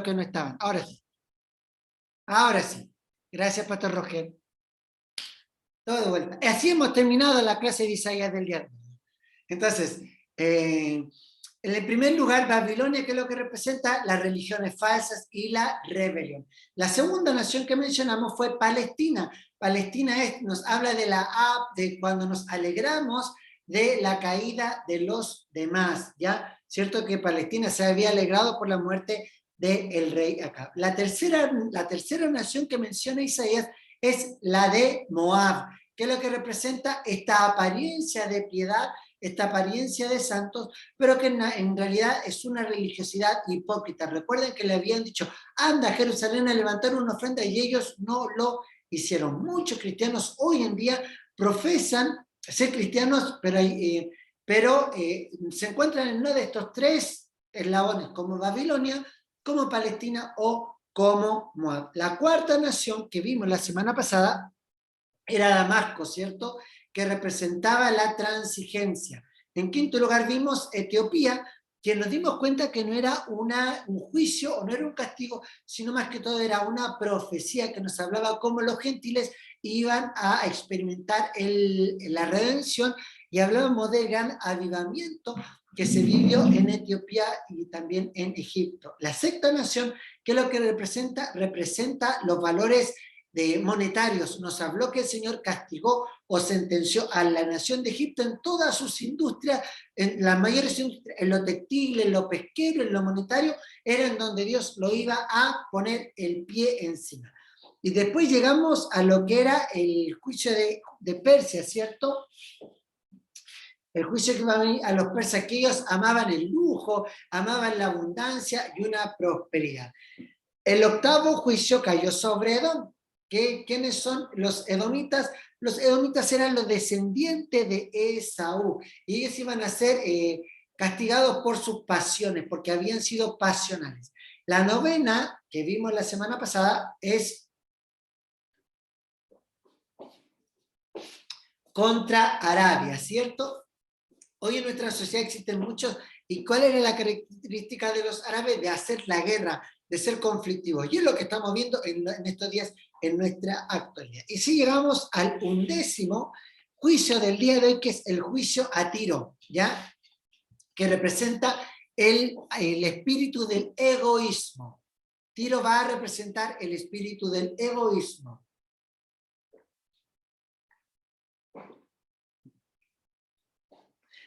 que no estaban. Ahora sí. Ahora sí. Gracias, Pastor Roger. Todo de vuelta. Así hemos terminado la clase de Isaías del día de hoy. Entonces, en el primer lugar, Babilonia, que es lo que representa las religiones falsas y la rebelión. La segunda nación que mencionamos fue Palestina. Palestina nos habla de cuando nos alegramos de la caída de los demás, ¿ya? Cierto que Palestina se había alegrado por la muerte del rey Acab. La tercera nación que menciona Isaías es la de Moab, que es lo que representa esta apariencia de piedad, esta apariencia de santos, pero que en realidad es una religiosidad hipócrita. Recuerden que le habían dicho, anda a Jerusalén a levantar una ofrenda, y ellos no lo hicieron. Muchos cristianos hoy en día profesan ser cristianos, pero se encuentran en uno de estos tres eslabones, como Babilonia, como Palestina o como Moab. La cuarta nación que vimos la semana pasada era Damasco, ¿cierto?, que representaba la transigencia. En quinto lugar vimos Etiopía, que nos dimos cuenta que no era un juicio o no era un castigo, sino más que todo era una profecía que nos hablaba cómo los gentiles iban a experimentar la redención, y hablábamos del gran avivamiento que se vivió en Etiopía y también en Egipto. La sexta nación, que es lo que representa los valores monetarios. Nos habló que el Señor castigó o sentenció a la nación de Egipto en todas sus industrias, en las mayores industrias, en lo textil, en lo pesquero, en lo monetario, era en donde Dios lo iba a poner el pie encima. Y después llegamos a lo que era el juicio de Persia, ¿cierto? El juicio que va a venir a los persas, que ellos amaban el lujo, amaban la abundancia y una prosperidad. El octavo juicio cayó sobre Edom. ¿Quiénes son los edomitas? Los edomitas eran los descendientes de Esaú, y ellos iban a ser castigados por sus pasiones, porque habían sido pasionales. La novena, que vimos la semana pasada, es contra Arabia, ¿cierto? Hoy en nuestra sociedad existen muchos, ¿y cuál era la característica de los árabes? De hacer la guerra, de ser conflictivos, y es lo que estamos viendo en estos días en nuestra actualidad. Y si llegamos al 11º juicio del día de hoy, que es el juicio a Tiro, ¿ya? Que representa el espíritu del egoísmo. Tiro va a representar el espíritu del egoísmo.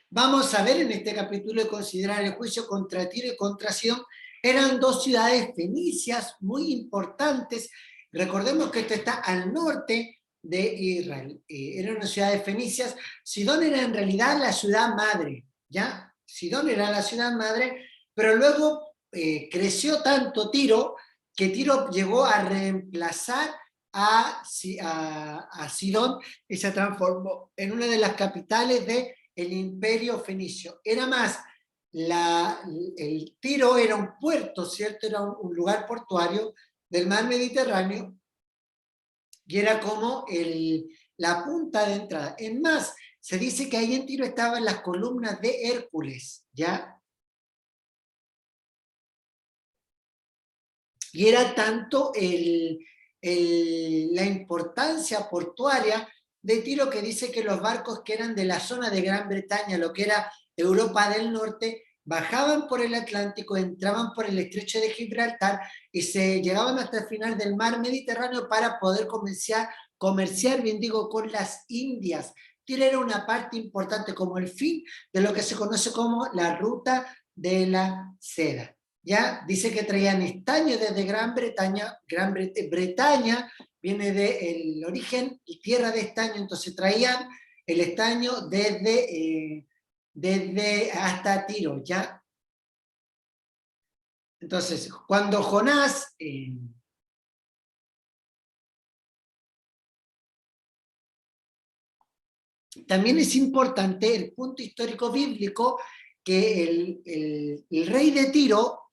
Vamos a ver en este capítulo y considerar el juicio contra Tiro y contra Sidón. Eran dos ciudades fenicias muy importantes. Recordemos que esto está al norte de Israel. Eran unas ciudades fenicias. Sidón era en realidad la ciudad madre, ¿ya? Sidón era la ciudad madre, pero luego creció tanto Tiro, que Tiro llegó a reemplazar a Sidón, y se transformó en una de las capitales del imperio fenicio. Era más, el Tiro era un puerto, ¿cierto? Era un lugar portuario del mar Mediterráneo, y era como la punta de entrada. Es más, se dice que ahí en Tiro estaban las columnas de Hércules, ¿ya? Y era tanto la importancia portuaria de Tiro, que dice que los barcos que eran de la zona de Gran Bretaña, lo que era Europa del Norte, bajaban por el Atlántico, entraban por el estrecho de Gibraltar y se llegaban hasta el final del mar Mediterráneo para poder comerciar, bien digo, con las Indias. Tiro era una parte importante, como el fin de lo que se conoce como la ruta de la seda. ¿Ya? Dice que traían estaño desde Gran Bretaña. Bretaña viene del origen y tierra de estaño, entonces traían el estaño desde hasta Tiro, ¿ya? Entonces, cuando Jonás también es importante el punto histórico bíblico, que el rey de Tiro,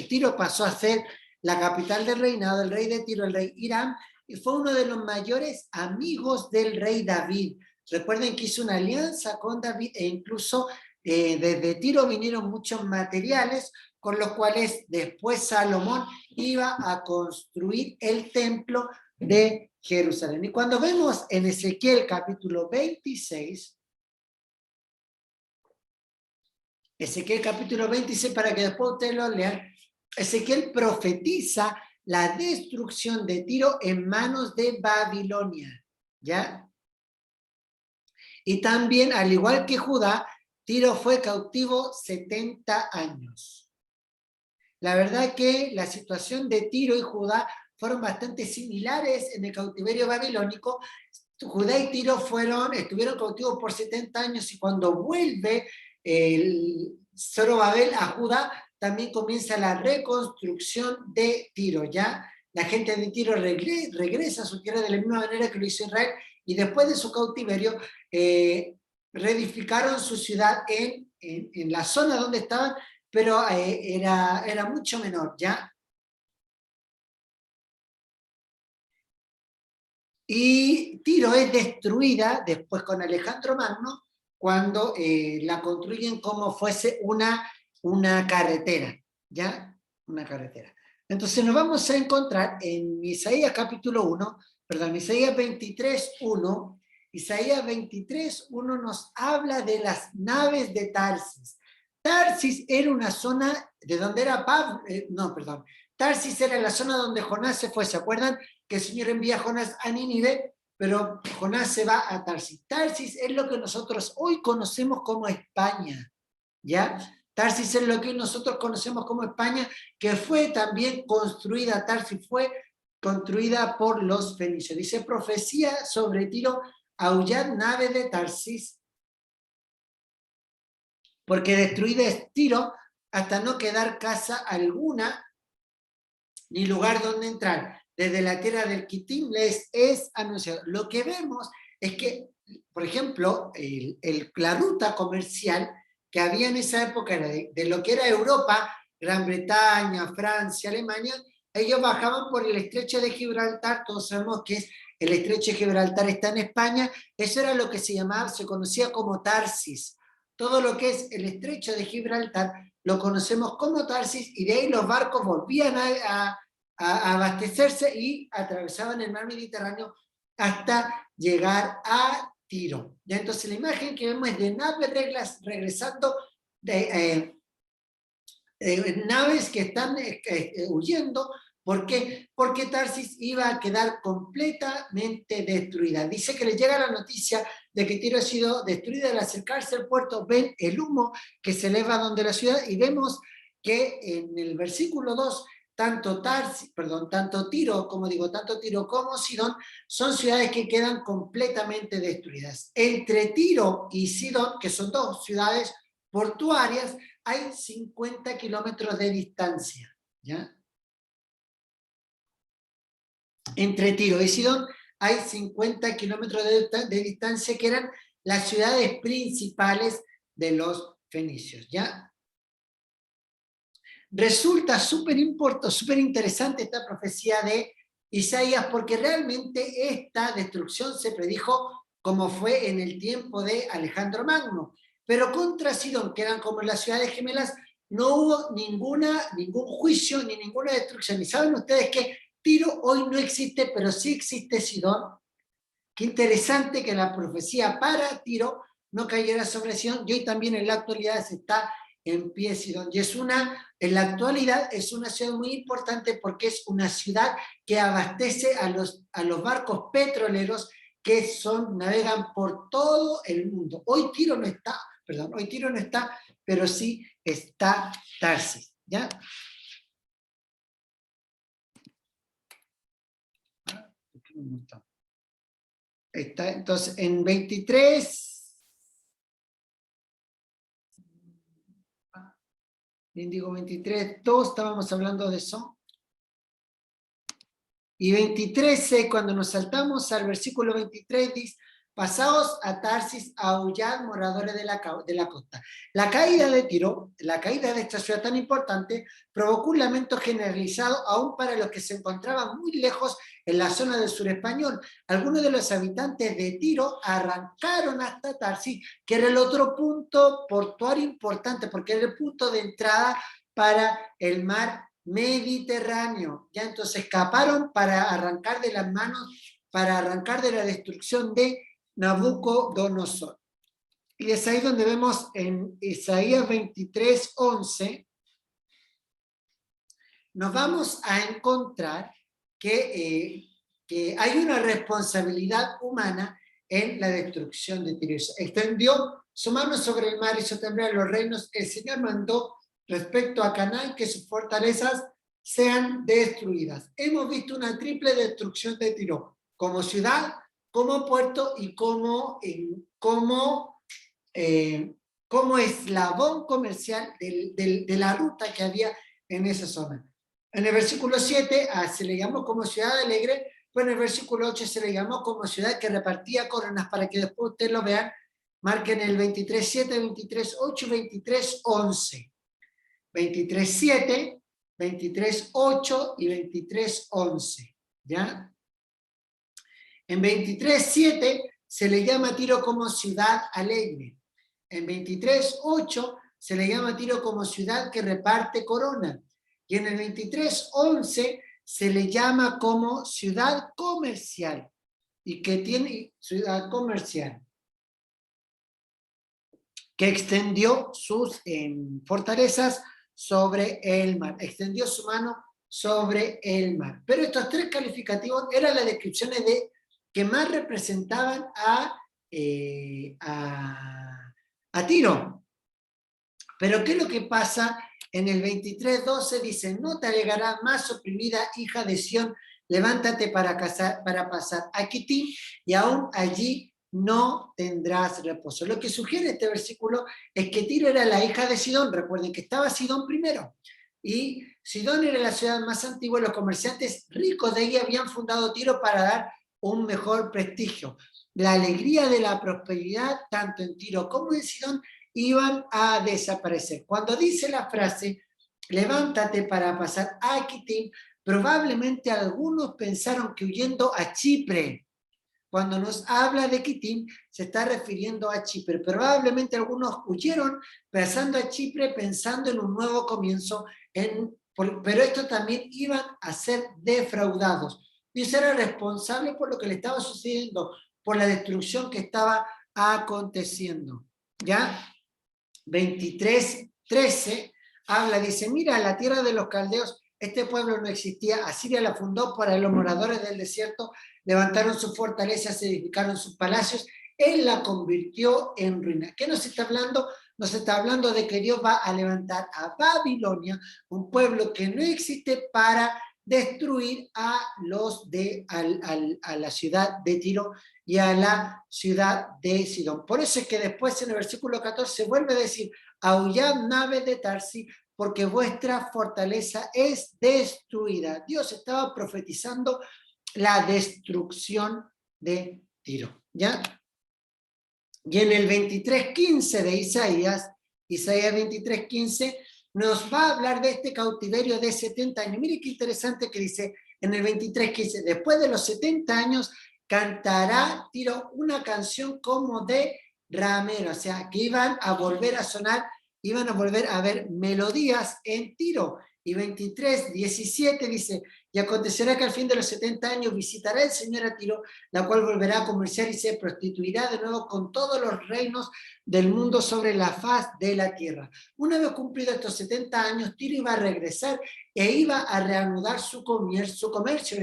Tiro pasó a ser la capital del reinado, el rey de Tiro, el rey Hiram, y fue uno de los mayores amigos del rey David. Recuerden que hizo una alianza con David, e incluso desde Tiro vinieron muchos materiales con los cuales después Salomón iba a construir el templo de Jerusalén. Y cuando vemos en Ezequiel capítulo 26, para que después ustedes lo lean, Ezequiel profetiza la destrucción de Tiro en manos de Babilonia, ¿ya? Y también, al igual que Judá, Tiro fue cautivo 70 años. La verdad que la situación de Tiro y Judá fueron bastante similares en el cautiverio babilónico. Judá y Tiro estuvieron cautivos por 70 años y cuando vuelve el Zorobabel a Judá, también comienza la reconstrucción de Tiro, ¿ya? La gente de Tiro regresa a su tierra de la misma manera que lo hizo Israel y después de su cautiverio reedificaron su ciudad en la zona donde estaban, pero era mucho menor, ¿ya? Y Tiro es destruida después con Alejandro Magno cuando la construyen como fuese una carretera, ¿ya? Una carretera. Entonces nos vamos a encontrar en Isaías capítulo 1, perdón, Isaías 23, 1. Isaías 23, 1 nos habla de las naves de Tarsis. Tarsis era una zona de donde era Tarsis era la zona donde Jonás se fue, ¿se acuerdan? Que el Señor envía a Jonás a Nínive, pero Jonás se va a Tarsis. Tarsis es lo que nosotros hoy conocemos como España, ¿ya? Tarsis es lo que nosotros conocemos como España, que fue también construida, Tarsis fue construida por los fenicios. Dice, profecía sobre Tiro, aullad nave de Tarsis, porque destruida es Tiro hasta no quedar casa alguna, ni lugar donde entrar. Desde la tierra del Quitim les es anunciado. Lo que vemos es que, por ejemplo, la ruta comercial que había en esa época era de lo que era Europa, Gran Bretaña, Francia, Alemania, ellos bajaban por el estrecho de Gibraltar, todos sabemos que es el estrecho de Gibraltar está en España, eso era lo que se conocía como Tarsis. Todo lo que es el estrecho de Gibraltar lo conocemos como Tarsis y de ahí los barcos volvían a abastecerse y atravesaban el mar Mediterráneo hasta llegar a Tiro. ¿Ya? Entonces la imagen que vemos es de naves regresando, naves que están huyendo. ¿Por qué? Porque Tarsis iba a quedar completamente destruida. Dice que le llega la noticia de que Tiro ha sido destruida. Al acercarse al puerto ven el humo que se eleva donde la ciudad y vemos que en el versículo 2 tanto Tiro como Sidón son ciudades que quedan completamente destruidas. Entre Tiro y Sidón, que son dos ciudades portuarias, hay 50 kilómetros de distancia, ¿ya? Entre Tiro y Sidón hay 50 kilómetros de distancia que eran las ciudades principales de los fenicios, ¿ya? Resulta súper interesante esta profecía de Isaías porque realmente esta destrucción se predijo como fue en el tiempo de Alejandro Magno. Pero contra Sidón, que eran como las ciudades gemelas, no hubo ningún juicio ni ninguna destrucción. ¿Y saben ustedes que Tiro hoy no existe, pero sí existe Sidón? Qué interesante que la profecía para Tiro no cayera sobre Sidón y hoy también en la actualidad se está en pie Sidón. Y en la actualidad es una ciudad muy importante porque es una ciudad que abastece a los barcos petroleros que navegan por todo el mundo. Hoy Tiro no está, pero sí está Tarsis, ¿ya? Está, entonces, en 23, digo 23, todos estábamos hablando de eso. Y 23, cuando nos saltamos al versículo 23, dice, pasaos a Tarsis, aullad moradores de la costa. La caída de Tiro, la caída de esta ciudad tan importante, provocó un lamento generalizado aún para los que se encontraban muy lejos en la zona del sur español. Algunos de los habitantes de Tiro arrancaron hasta Tarsis, que era el otro punto portuario importante, porque era el punto de entrada para el mar Mediterráneo. Ya entonces escaparon para arrancar de las manos, para arrancar de la destrucción de Nabucodonosor. Y es ahí donde vemos en Isaías 23:11, nos vamos a encontrar que hay una responsabilidad humana en la destrucción de Tiro. Extendió su mano sobre el mar y hizo temblar los reinos. El Señor mandó respecto a Canaán que sus fortalezas sean destruidas. Hemos visto una triple destrucción de Tiro, como ciudad, como puerto y como eslabón comercial de la ruta que había en esa zona. En el versículo 7 se le llamó como ciudad alegre, pero en el versículo 8 se le llamó como ciudad que repartía coronas, para que después ustedes lo vean. Marquen el 23:7, 23:8 y 23:11. 23:7, 23:8 y 23:11. ¿Ya? En 23:7 se le llama Tiro como ciudad alegre. En 23:8 se le llama Tiro como ciudad que reparte corona. Y en el 23:11 se le llama como ciudad comercial. ¿Y que tiene ciudad comercial? Que extendió sus fortalezas sobre el mar. Extendió su mano sobre el mar. Pero estos tres calificativos eran las descripciones que más representaban a Tiro. Pero ¿qué es lo que pasa? En el 23:12 dice: no te alegará más, oprimida hija de Sión, levántate para pasar a Quitim, y aún allí no tendrás reposo. Lo que sugiere este versículo es que Tiro era la hija de Sidón. Recuerden que estaba Sidón primero, y Sidón era la ciudad más antigua, y los comerciantes ricos de ella habían fundado Tiro para dar un mejor prestigio. La alegría de la prosperidad, tanto en Tiro como en Sidón, iban a desaparecer. Cuando dice la frase, levántate para pasar a Quitim, probablemente algunos pensaron que huyendo a Chipre. Cuando nos habla de Quitim, se está refiriendo a Chipre. Probablemente algunos huyeron pasando a Chipre pensando en un nuevo comienzo, pero estos también iban a ser defraudados. Dios era responsable por lo que le estaba sucediendo, por la destrucción que estaba aconteciendo. ¿Ya? 23:13 habla, dice: mira, la tierra de los caldeos, este pueblo no existía, Asiria la fundó para los moradores del desierto, levantaron sus fortalezas, edificaron sus palacios, él la convirtió en ruina. ¿Qué nos está hablando? Nos está hablando de que Dios va a levantar a Babilonia, un pueblo que no existe, para destruir a la ciudad de Tiro y a la ciudad de Sidón. Por eso es que después en el versículo 14 vuelve a decir: aullad naves de Tarsi, porque vuestra fortaleza es destruida. Dios estaba profetizando la destrucción de Tiro. ¿Ya? Y en el 23:15 de Isaías 23:15, nos va a hablar de este cautiverio de 70 años. Mire qué interesante que dice en el 23:15: después de los 70 años cantará Tiro una canción como de ramero, o sea, que iban a volver a sonar, iban a volver a ver melodías en Tiro. Y 23:17 dice: y acontecerá que al fin de los 70 años visitará el Señor a Tiro, la cual volverá a comerciar y se prostituirá de nuevo con todos los reinos del mundo sobre la faz de la tierra. Una vez cumplidos estos 70 años, Tiro iba a regresar e iba a reanudar su comercio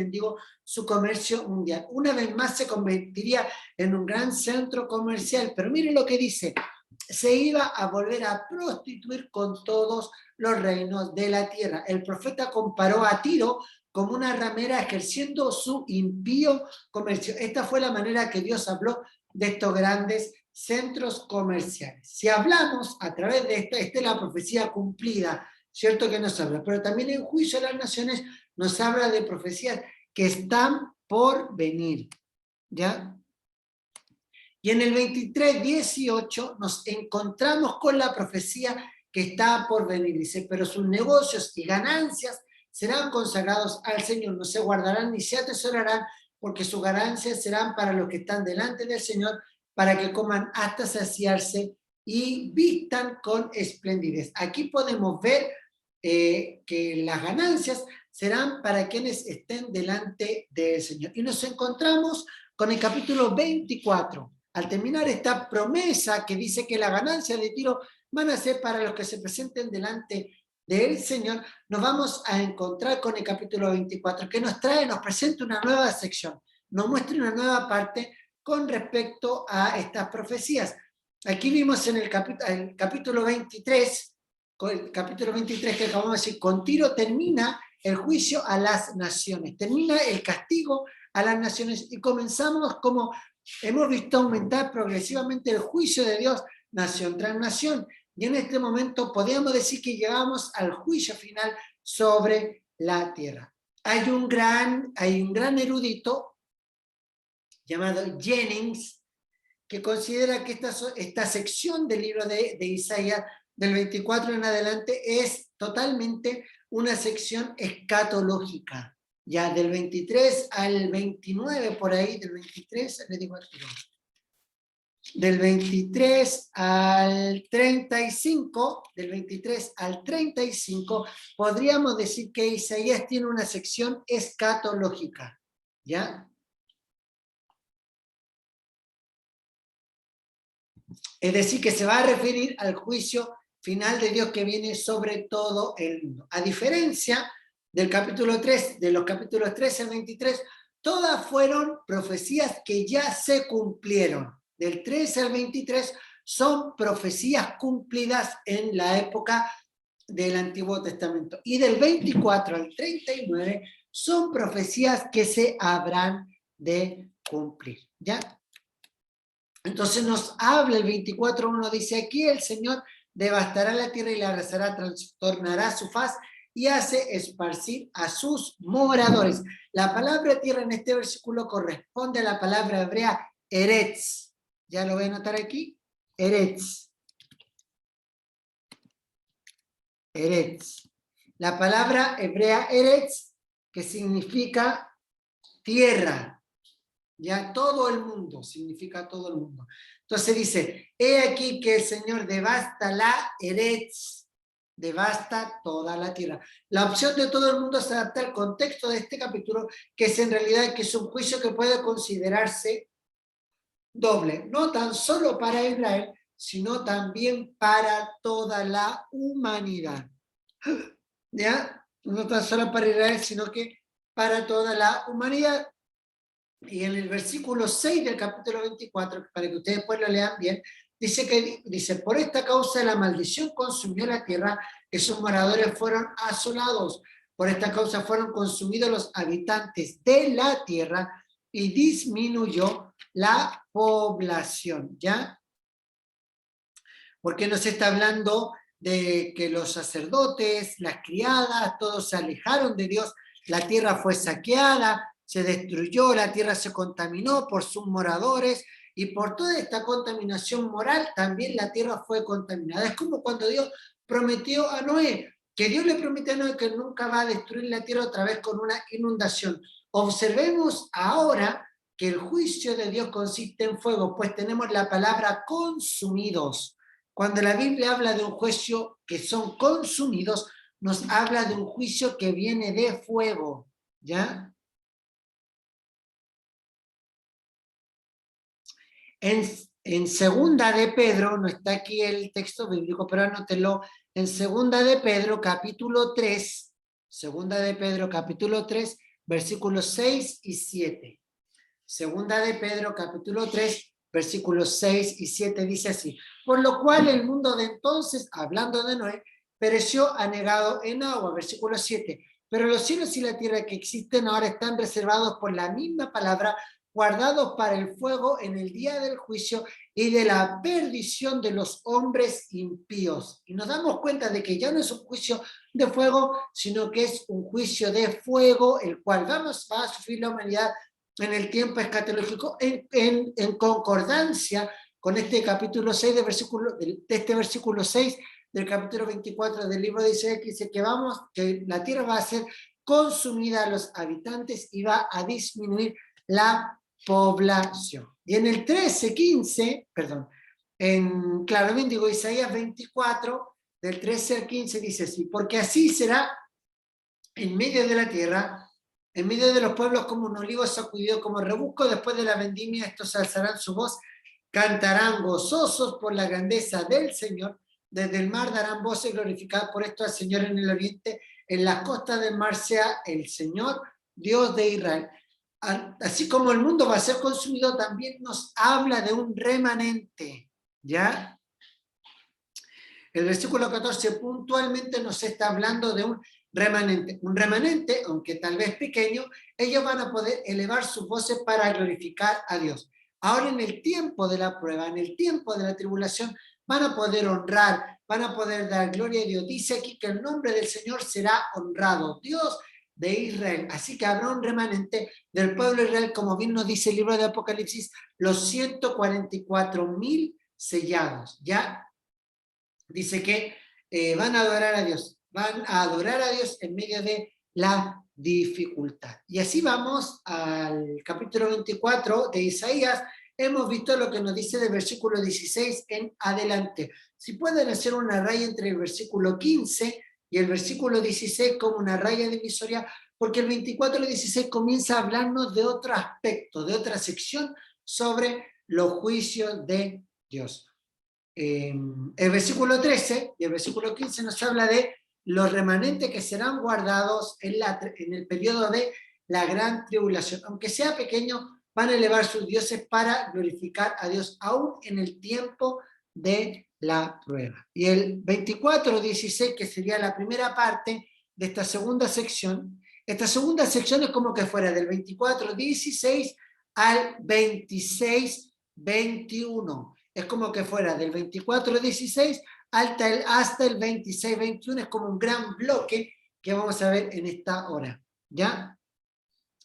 mundial. Una vez más se convertiría en un gran centro comercial, pero miren lo que dice: se iba a volver a prostituir con todos los reinos de la tierra. El profeta comparó a Tiro como una ramera ejerciendo su impío comercio. Esta fue la manera que Dios habló de estos grandes centros comerciales. Si hablamos a través de esta es la profecía cumplida, ¿cierto? Que nos habla, pero también en Juicio de las Naciones nos habla de profecías que están por venir, ¿ya? Y en el 23:18 nos encontramos con la profecía que está por venir. Dice: pero sus negocios y ganancias serán consagrados al Señor, no se guardarán ni se atesorarán, porque sus ganancias serán para los que están delante del Señor, para que coman hasta saciarse y vistan con esplendidez. Aquí podemos ver que las ganancias serán para quienes estén delante del Señor. Y nos encontramos con el capítulo 24. Al terminar esta promesa que dice que las ganancias de Tiro van a ser para los que se presenten delante del Señor, nos vamos a encontrar con el capítulo 24, que nos presenta una nueva sección, nos muestra una nueva parte con respecto a estas profecías. Aquí vimos en el capítulo 23, el capítulo 23 que acabamos de decir, con Tiro termina el juicio a las naciones, termina el castigo a las naciones y comenzamos como hemos visto aumentar progresivamente el juicio de Dios nación tras nación. Y en este momento podríamos decir que llegamos al juicio final sobre la tierra. Hay un gran erudito llamado Jennings que considera que esta sección del libro de Isaías del 24 en adelante es totalmente una sección escatológica. Ya del 23 al 29, por ahí, del 23, le digo al tiro, del 23 al 35, del 23 al 35, podríamos decir que Isaías tiene una sección escatológica, ¿ya? Es decir, que se va a referir al juicio final de Dios que viene sobre todo el mundo. A diferencia del capítulo 3, de los capítulos 13 al 23, todas fueron profecías que ya se cumplieron. Del 13 al 23 son profecías cumplidas en la época del Antiguo Testamento. Y del 24 al 39 son profecías que se habrán de cumplir. ¿Ya? Entonces nos habla el 24:1, dice aquí el Señor devastará la tierra y la arrasará, trastornará su faz y hace esparcir a sus moradores. La palabra tierra en este versículo corresponde a la palabra hebrea eretz. ¿Ya lo voy a anotar aquí? Eretz. Eretz. La palabra hebrea eretz, que significa tierra. Ya todo el mundo, significa todo el mundo. Entonces dice, he aquí que el Señor devasta la eretz, devasta toda la tierra. La opción de todo el mundo se adapta al contexto de este capítulo, que es en realidad que es un juicio que puede considerarse doble, no tan solo para Israel, sino también para toda la humanidad. ¿Ya? No tan solo para Israel, sino que para toda la humanidad. Y en el versículo 6 del capítulo 24, para que ustedes después lo lean bien, dice, por esta causa la maldición consumió la tierra, que sus moradores fueron asolados. Por esta causa fueron consumidos los habitantes de la tierra y disminuyó la población. ¿Ya? Porque nos está hablando de que los sacerdotes, las criadas, todos se alejaron de Dios, la tierra fue saqueada, se destruyó, la tierra se contaminó por sus moradores y por toda esta contaminación moral también la tierra fue contaminada. Es como cuando Dios prometió a Noé, que Dios le prometió a Noé que nunca va a destruir la tierra otra vez con una inundación. Observemos ahora que el juicio de Dios consiste en fuego, pues tenemos la palabra consumidos. Cuando la Biblia habla de un juicio que son consumidos, nos habla de un juicio que viene de fuego, ¿ya? En segunda de Pedro, no está aquí el texto bíblico, pero anótelo, en segunda de Pedro, capítulo 3, segunda de Pedro, capítulo 3, versículos 6 y 7. Segunda de Pedro, capítulo 3, versículos 6 y 7 dice así, por lo cual el mundo de entonces, hablando de Noé, pereció anegado en agua, versículo 7, pero los cielos y la tierra que existen ahora están reservados por la misma palabra, guardados para el fuego en el día del juicio y de la perdición de los hombres impíos. Y nos damos cuenta de que ya no es un juicio de fuego, sino que es un juicio de fuego, el cual va a sufrir la humanidad en el tiempo escatológico, en concordancia con este capítulo 6 de este versículo 6 del capítulo 24 del libro de Isaías, que dice que la tierra va a ser consumida a los habitantes y va a disminuir la población. Y en el 13, 15, perdón, claramente digo Isaías 24, del 13 al 15 dice así: porque así será en medio de la tierra, en medio de los pueblos, como un olivo sacudido, como rebusco después de la vendimia. Estos alzarán su voz, cantarán gozosos por la grandeza del Señor. Desde el mar darán voces glorificadas por esto al Señor en el oriente. En las costas del mar sea el Señor, Dios de Israel. Así como el mundo va a ser consumido, también nos habla de un remanente, ¿ya? El versículo 14 puntualmente nos está hablando de un remanente. Un remanente, aunque tal vez pequeño, ellos van a poder elevar sus voces para glorificar a Dios. Ahora, en el tiempo de la prueba, en el tiempo de la tribulación, van a poder honrar, van a poder dar gloria a Dios. Dice aquí que el nombre del Señor será honrado, Dios de Israel. Así que habrá un remanente del pueblo de Israel, como bien nos dice el libro de Apocalipsis, los 144,000 sellados, ¿ya? Dice que van a adorar a Dios en medio de la dificultad. Y así vamos al capítulo 24 de Isaías. Hemos visto lo que nos dice del versículo 16 en adelante. Si pueden hacer una raya entre el versículo 15 y el versículo 16 como una raya divisoria, porque el 24 y 16 comienza a hablarnos de otro aspecto, de otra sección sobre los juicios de Dios. El versículo 13 y el versículo 15 nos habla de los remanentes que serán guardados en el periodo de la gran tribulación. Aunque sea pequeño, van a elevar sus dioses para glorificar a Dios aún en el tiempo de la prueba. Y el 24-16, que sería la primera parte de esta segunda sección es como que fuera del 24-16 al 26-21. Es como que fuera del 24-16 hasta el 26-21, es como un gran bloque que vamos a ver en esta hora, ¿ya?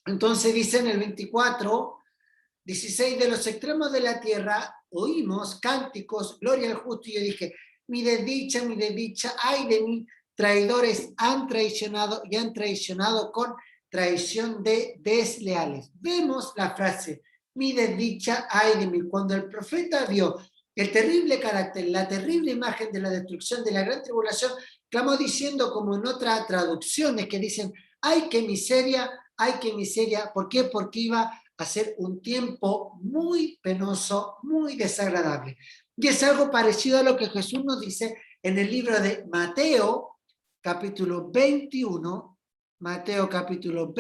Entonces dice en el 24-16, de los extremos de la tierra oímos cánticos, gloria al justo, y yo dije, mi desdicha, ay de mí, traidores han traicionado y han traicionado con traición de desleales. Vemos la frase, mi desdicha, ay de mí. Cuando el profeta vio el terrible carácter, la terrible imagen de la destrucción de la gran tribulación, clamó diciendo, como en otras traducciones que dicen, ay qué miseria, ¿por qué? Porque iba a ser un tiempo muy penoso, muy desagradable. Y es algo parecido a lo que Jesús nos dice en el libro de Mateo, capítulo 21, Mateo capítulo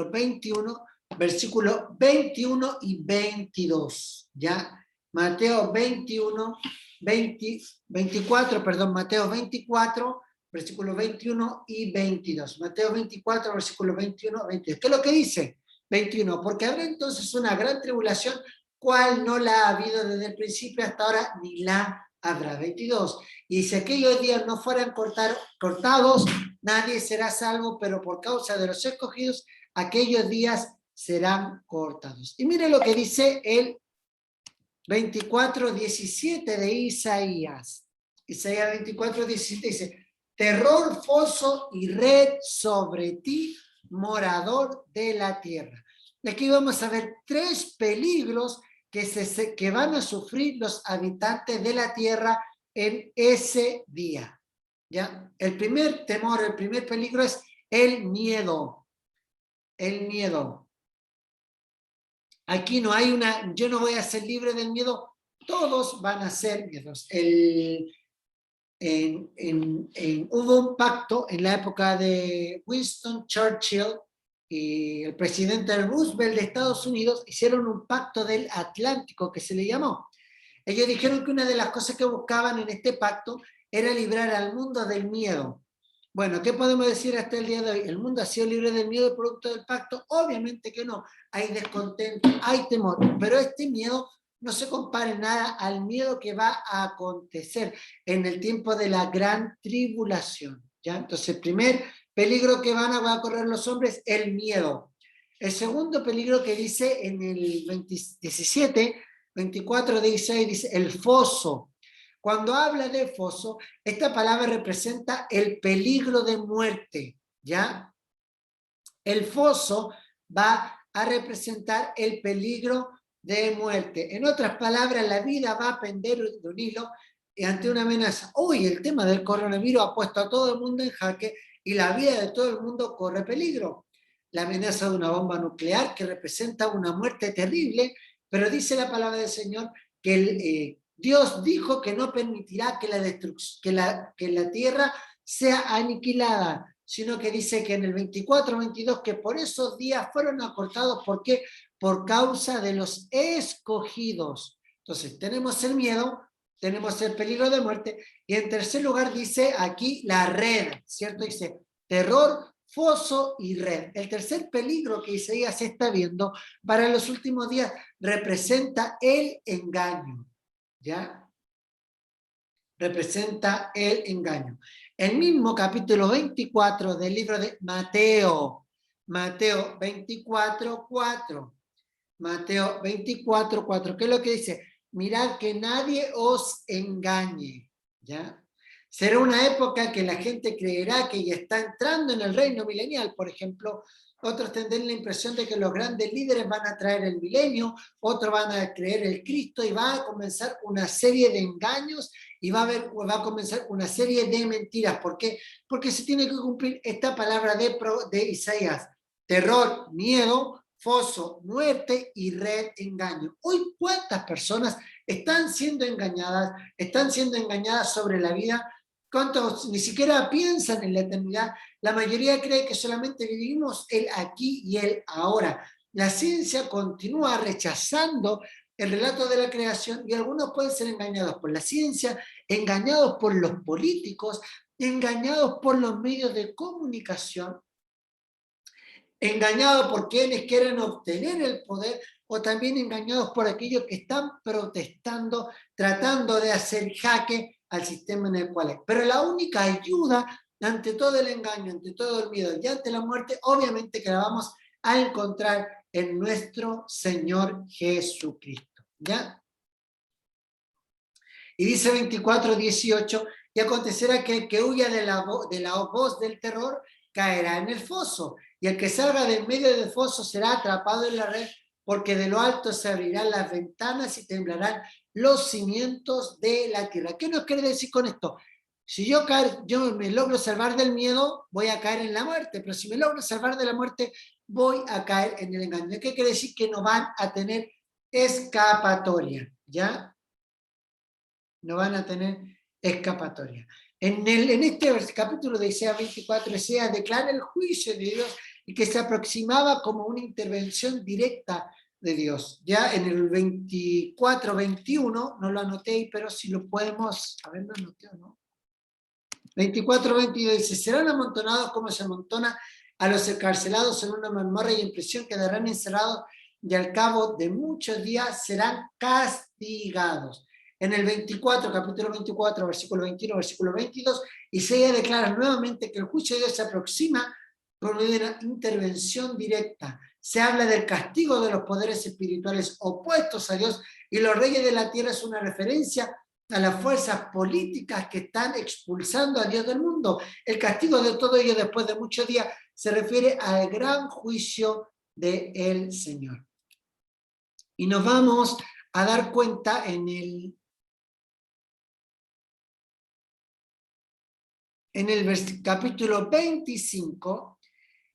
21, versículos 21 y 22, ¿ya? Mateo 21, 24, Mateo 24, versículos 21 y 22. Mateo 24, versículos 21 y 22. ¿Qué es lo que dice? 21. Porque habrá entonces una gran tribulación, cual no la ha habido desde el principio hasta ahora, ni la habrá. 22. Y si aquellos días no fueran cortados, nadie será salvo, pero por causa de los escogidos, aquellos días serán cortados. Y mire lo que dice el 24:17 de Isaías. Isaías 24:17 dice, terror, foso y red sobre ti, morador de la tierra. Y aquí vamos a ver tres peligros que van a sufrir los habitantes de la tierra en ese día. ¿Ya? El primer temor, el primer peligro es el miedo. El miedo. Aquí no hay yo no voy a ser libre del miedo, todos van a ser miedos. Hubo un pacto en la época de Winston Churchill y el presidente Roosevelt de Estados Unidos, hicieron un pacto del Atlántico que se le llamó. Ellos dijeron que una de las cosas que buscaban en este pacto era librar al mundo del miedo. Bueno, ¿qué podemos decir hasta el día de hoy? ¿El mundo ha sido libre del miedo producto del pacto? Obviamente que no. Hay descontento, hay temor, pero este miedo no se compara en nada al miedo que va a acontecer en el tiempo de la gran tribulación, ¿ya? Entonces, el primer peligro que van a correr los hombres, el miedo. El segundo peligro que dice en el 17, 24 de Isaías, dice el foso. Cuando habla de foso, esta palabra representa el peligro de muerte, ¿ya? El foso va a representar el peligro de muerte. En otras palabras, la vida va a pender de un hilo ante una amenaza. Hoy el tema del coronavirus ha puesto a todo el mundo en jaque y la vida de todo el mundo corre peligro. La amenaza de una bomba nuclear que representa una muerte terrible, pero dice la palabra del Señor que Dios dijo que no permitirá que la tierra sea aniquilada, sino que dice que en el 24-22 que por esos días fueron acortados. ¿Por qué? Por causa de los escogidos. Entonces, tenemos el miedo, tenemos el peligro de muerte, y en tercer lugar dice aquí la red, ¿cierto? Dice terror, foso y red. El tercer peligro que Isaías está viendo para los últimos días representa el engaño, ¿ya? Representa el engaño. El mismo capítulo 24 del libro de Mateo, Mateo 24:4. Mateo 24:4, ¿qué es lo que dice? Mirad que nadie os engañe, ¿ya? Será una época que la gente creerá que ya está entrando en el reino milenial, por ejemplo. Otros tendrán la impresión de que los grandes líderes van a traer el milenio, otros van a creer el Cristo y va a comenzar una serie de engaños y va a comenzar una serie de mentiras. ¿Por qué? Porque se tiene que cumplir esta palabra de Isaías: terror, miedo, foso, muerte y red, engaño. Hoy, ¿cuántas personas están siendo engañadas sobre la vida? ¿Cuántos ni siquiera piensan en la eternidad? La mayoría cree que solamente vivimos el aquí y el ahora. La ciencia continúa rechazando el relato de la creación y algunos pueden ser engañados por la ciencia, engañados por los políticos, engañados por los medios de comunicación, engañados por quienes quieren obtener el poder, o también engañados por aquellos que están protestando, tratando de hacer jaque al sistema en el cual es. Pero la única ayuda ante todo el engaño, ante todo el miedo y ante la muerte, obviamente que la vamos a encontrar en nuestro Señor Jesucristo, ¿ya? Y dice 24:18, y acontecerá que el que huya de la voz del terror caerá en el foso, y el que salga del medio del foso será atrapado en la red, porque de lo alto se abrirán las ventanas y temblarán los cimientos de la tierra. ¿Qué nos quiere decir con esto? Si yo me logro salvar del miedo, voy a caer en la muerte, pero si me logro salvar de la muerte, voy a caer en el engaño. ¿Qué quiere decir? Que no van a tener escapatoria, ¿ya? No van a tener escapatoria. En este capítulo de Isaías 24, Isaías declara el juicio de Dios y que se aproximaba como una intervención directa de Dios. Ya en el 24-21, no lo anoté, pero si lo podemos, a ver, lo anoté o no. 24-22 dice: serán amontonados como se amontona a los encarcelados en una mazmorra y en prisión, quedarán encerrados y al cabo de muchos días serán castigados. En el 24, capítulo 24, versículo 21, versículo 22, Isaías declara nuevamente que el juicio de Dios se aproxima por una intervención directa. Se habla del castigo de los poderes espirituales opuestos a Dios, y los reyes de la tierra es una referencia a las fuerzas políticas que están expulsando a Dios del mundo. El castigo de todo ello después de muchos días se refiere al gran juicio del Señor. Y nos vamos a dar cuenta en el capítulo 25.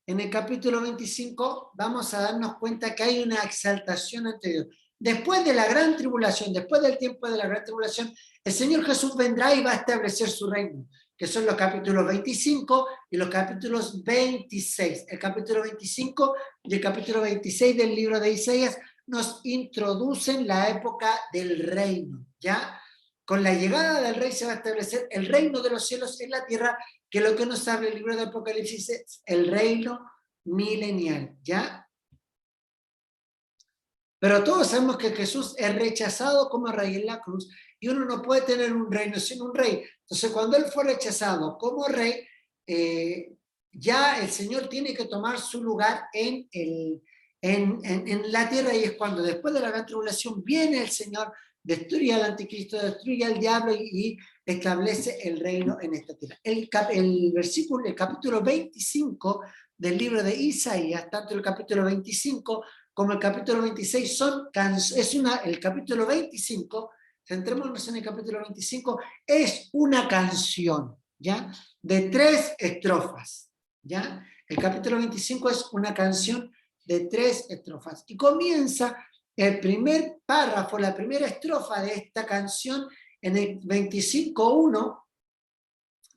En el capítulo 25 vamos a darnos cuenta que hay una exaltación ante Dios. Después de la gran tribulación, después del tiempo de la gran tribulación, el Señor Jesús vendrá y va a establecer su reino, que son los capítulos 25 y los capítulos 26. El capítulo 25 y el capítulo 26 del libro de Isaías nos introducen la época del reino, ¿ya? Con la llegada del rey se va a establecer el reino de los cielos en la tierra, que lo que nos habla el libro de Apocalipsis es el reino milenial, ¿ya? Pero todos sabemos que Jesús es rechazado como rey en la cruz, y uno no puede tener un reino sin un rey. Entonces, cuando él fue rechazado como rey, ya el Señor tiene que tomar su lugar en la tierra, y es cuando después de la gran tribulación viene el Señor, destruye al anticristo, destruye al diablo y establece el reino en esta tierra. El capítulo 25 del libro de Isaías, tanto el capítulo 25 como el capítulo 26 el capítulo 25, centrémonos en el capítulo 25, es una canción, ¿ya? De 3 estrofas, ¿ya? El capítulo 25 es una canción de 3 estrofas. Y comienza el primer párrafo, la primera estrofa de esta canción en el 25.1,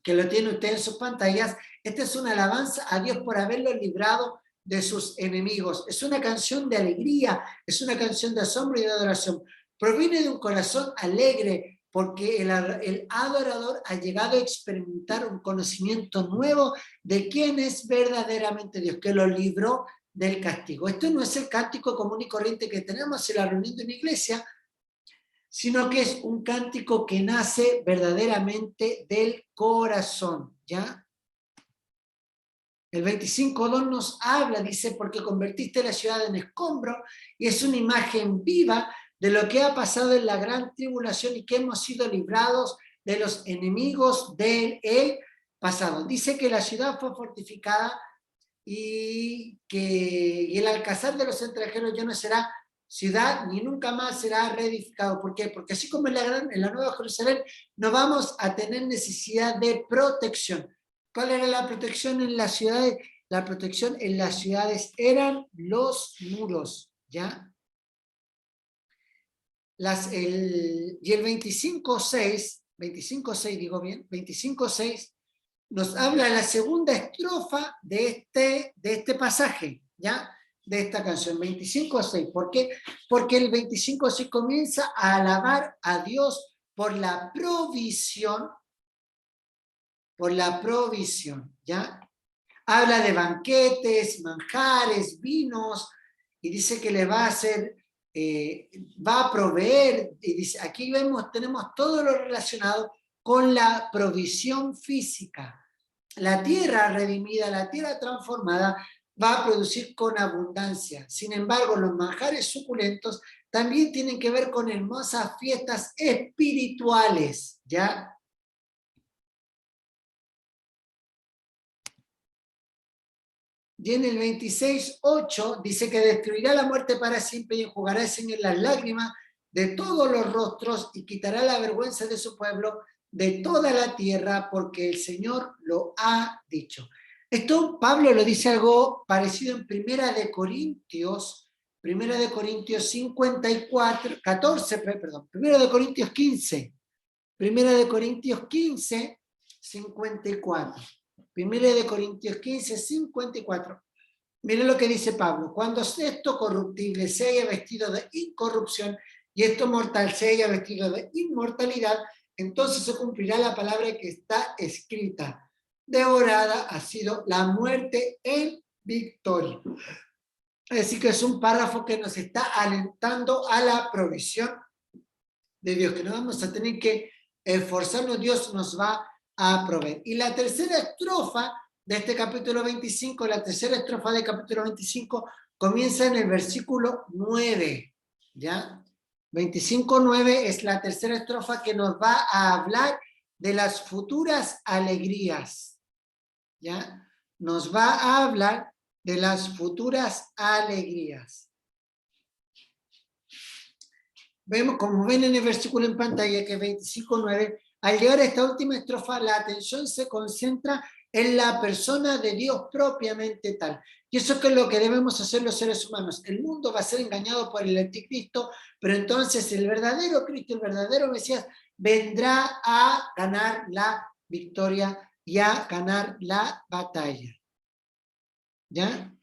que lo tiene usted en sus pantallas. Esta es una alabanza a Dios por haberlo librado de sus enemigos. Es una canción de alegría, es una canción de asombro y de adoración. Proviene de un corazón alegre porque el adorador ha llegado a experimentar un conocimiento nuevo de quién es verdaderamente Dios, que lo libró del castigo. Esto no es el cántico común y corriente que tenemos en la reunión de una iglesia, sino que es un cántico que nace verdaderamente del corazón, ¿ya? El 25.2 nos habla, dice, porque convertiste la ciudad en escombro, y es una imagen viva de lo que ha pasado en la gran tribulación y que hemos sido librados de los enemigos del pasado. Dice que la ciudad fue fortificada y que el alcázar de los extranjeros ya no será ciudad ni nunca más será reedificado. ¿Por qué? Porque así como en la Nueva Jerusalén no vamos a tener necesidad de protección. ¿Cuál era la protección en las ciudades? La protección en las ciudades eran los muros, ¿ya? Y el 25.6, digo bien, 25.6, nos habla la segunda estrofa de este pasaje, ¿ya? De esta canción, 25.6. ¿Por qué? Porque el 25.6 comienza a alabar a Dios por la provisión, ¿ya? Habla de banquetes, manjares, vinos, y dice que le va a hacer, va a proveer, y dice, aquí tenemos todo lo relacionado con la provisión física. La tierra redimida, la tierra transformada, va a producir con abundancia. Sin embargo, los manjares suculentos también tienen que ver con hermosas fiestas espirituales, ¿ya? Y en el 26.8 dice que destruirá la muerte para siempre y enjugará en las lágrimas de todos los rostros y quitará la vergüenza de su pueblo de toda la tierra, porque el Señor lo ha dicho. Esto Pablo lo dice algo parecido en Primera de Corintios 54, 14, perdón, Primera de Corintios 15, Primera de Corintios 15, 54. Primera de Corintios 15, 54. Miren lo que dice Pablo. Cuando esto corruptible se haya vestido de incorrupción y esto mortal se haya vestido de inmortalidad, entonces se cumplirá la palabra que está escrita. Devorada ha sido la muerte en victoria. Así que es un párrafo que nos está alentando a la provisión de Dios, que no vamos a tener que esforzarnos, Dios nos va a proveer. Y la tercera estrofa de este capítulo 25, la tercera estrofa del capítulo 25, comienza en el versículo 9, ¿ya? 25.9 es la tercera estrofa que nos va a hablar de las futuras alegrías, ¿ya? Nos va a hablar de las futuras alegrías. Vemos, como ven en el versículo en pantalla, que es 25.9, al llegar a esta última estrofa, la atención se concentra en la persona de Dios propiamente tal. Y eso es lo que debemos hacer los seres humanos. El mundo va a ser engañado por el anticristo, pero entonces el verdadero Cristo, el verdadero Mesías, vendrá a ganar la victoria y a ganar la batalla. ¿Ya?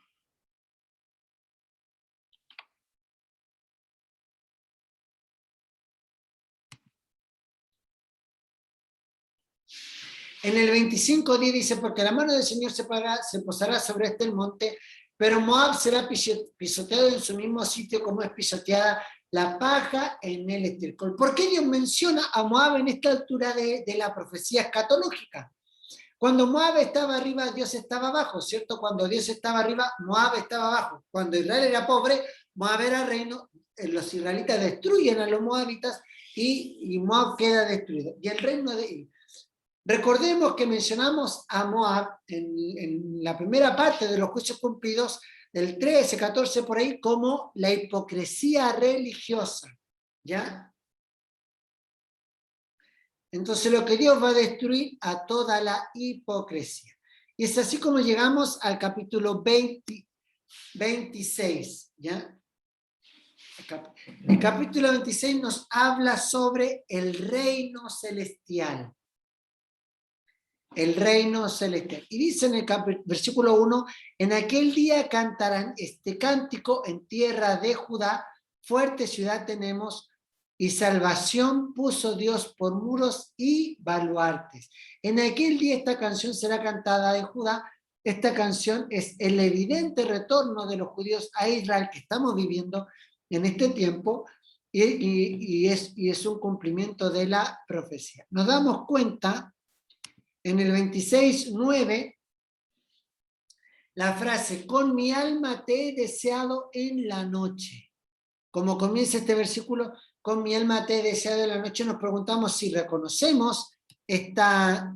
En el 25.10 dice, porque la mano del Señor se posará sobre este el monte, pero Moab será pisoteado en su mismo sitio como es pisoteada la paja en el estiércol. ¿Por qué Dios menciona a Moab en esta altura de la profecía escatológica? Cuando Moab estaba arriba, Dios estaba abajo, ¿cierto? Cuando Dios estaba arriba, Moab estaba abajo. Cuando Israel era pobre, Moab era reino, los israelitas destruyen a los moabitas y Moab queda destruido. Y el reino de... Recordemos que mencionamos a Moab en la primera parte de los juicios cumplidos, del 13, 14 por ahí, como la hipocresía religiosa, ¿ya? Entonces lo que Dios va a destruir a toda la hipocresía. Y es así como llegamos al capítulo 26, ¿ya? El capítulo 26 nos habla sobre el reino celestial. El reino celestial. Y dice en el versículo 1, en aquel día cantarán este cántico en tierra de Judá, fuerte ciudad tenemos, y salvación puso Dios por muros y baluartes. En aquel día esta canción será cantada en Judá. Esta canción es el evidente retorno de los judíos a Israel que estamos viviendo en este tiempo, y es un cumplimiento de la profecía. Nos damos cuenta en el 26:9, la frase, con mi alma te he deseado en la noche. Como comienza este versículo, con mi alma te he deseado en la noche, nos preguntamos si reconocemos esta,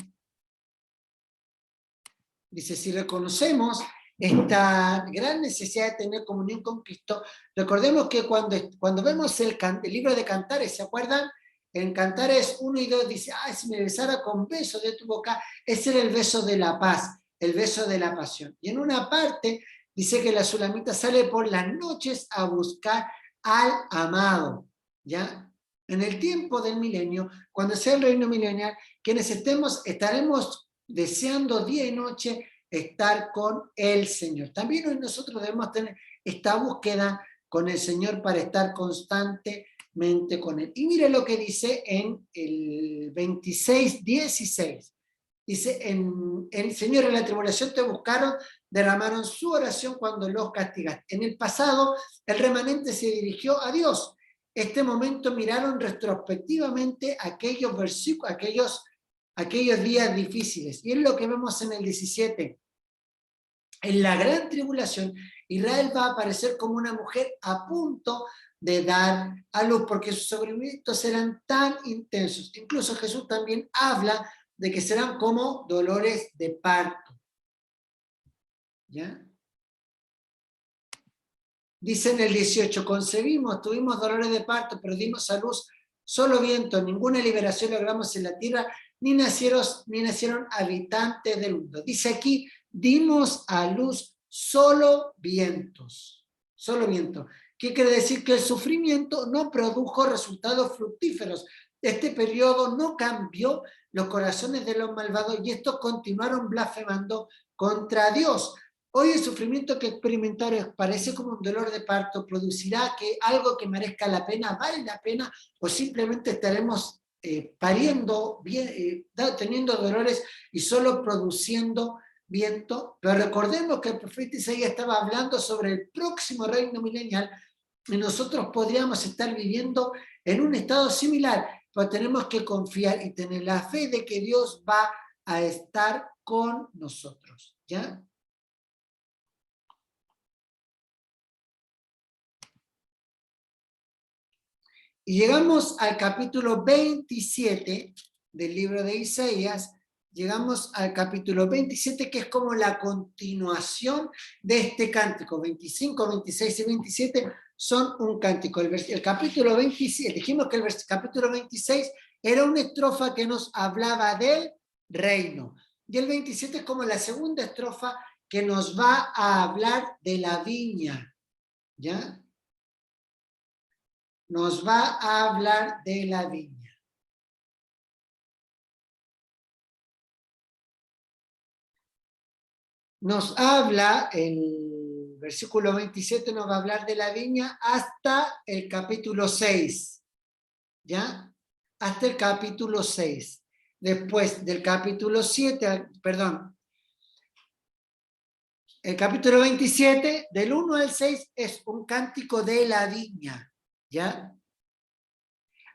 dice, si reconocemos esta gran necesidad de tener comunión con Cristo. Recordemos que cuando vemos el libro de Cantares, ¿se acuerdan? En Cantares 1 y 2 dice, si me besara con besos de tu boca, ese era el beso de la paz, el beso de la pasión. Y en una parte dice que la sulamita sale por las noches a buscar al amado, ¿ya? En el tiempo del milenio, cuando sea el reino milenial, quienes estaremos deseando día y noche estar con el Señor. También hoy nosotros debemos tener esta búsqueda con el Señor para estar constantemente con Él. Y mire lo que dice en el 26:16. Dice, el Señor en la tribulación te buscaron, derramaron su oración cuando los castigaste. En el pasado, el remanente se dirigió a Dios. Este momento miraron retrospectivamente aquellos versículos, aquellos días difíciles. Y es lo que vemos en el 17. En la gran tribulación, Israel va a aparecer como una mujer a punto de dar a luz, porque sus sufrimientos serán tan intensos. Incluso Jesús también habla de que serán como dolores de parto. ¿Ya? Dice en el 18, concebimos, tuvimos dolores de parto, pero dimos a luz solo viento, ninguna liberación logramos en la tierra, ni nacieron habitantes del mundo. Dice aquí, dimos a luz solo vientos, solo viento. ¿Qué quiere decir? Que el sufrimiento no produjo resultados fructíferos. Este periodo no cambió los corazones de los malvados y estos continuaron blasfemando contra Dios. Hoy el sufrimiento que experimentaron parece como un dolor de parto, producirá que algo que merezca la pena, vale la pena, o simplemente estaremos pariendo, teniendo dolores y solo produciendo viento. Pero recordemos que el profeta Isaías estaba hablando sobre el próximo reino milenial y nosotros podríamos estar viviendo en un estado similar, pero tenemos que confiar y tener la fe de que Dios va a estar con nosotros, ¿ya? Y llegamos al capítulo 27 del libro de Isaías, llegamos al capítulo 27, que es como la continuación de este cántico. 25, 26 y 27 son un cántico. El capítulo 27, dijimos que el capítulo 26 era una estrofa que nos hablaba del reino. Y el 27 es como la segunda estrofa que nos va a hablar de la viña, ¿ya? Nos va a hablar de la viña. Nos habla, el versículo 27 nos va a hablar de la viña hasta el capítulo 6, ¿ya? Hasta el capítulo 6. Después del capítulo 7, perdón, el capítulo 27, del 1 al 6, es un cántico de la viña, ¿ya?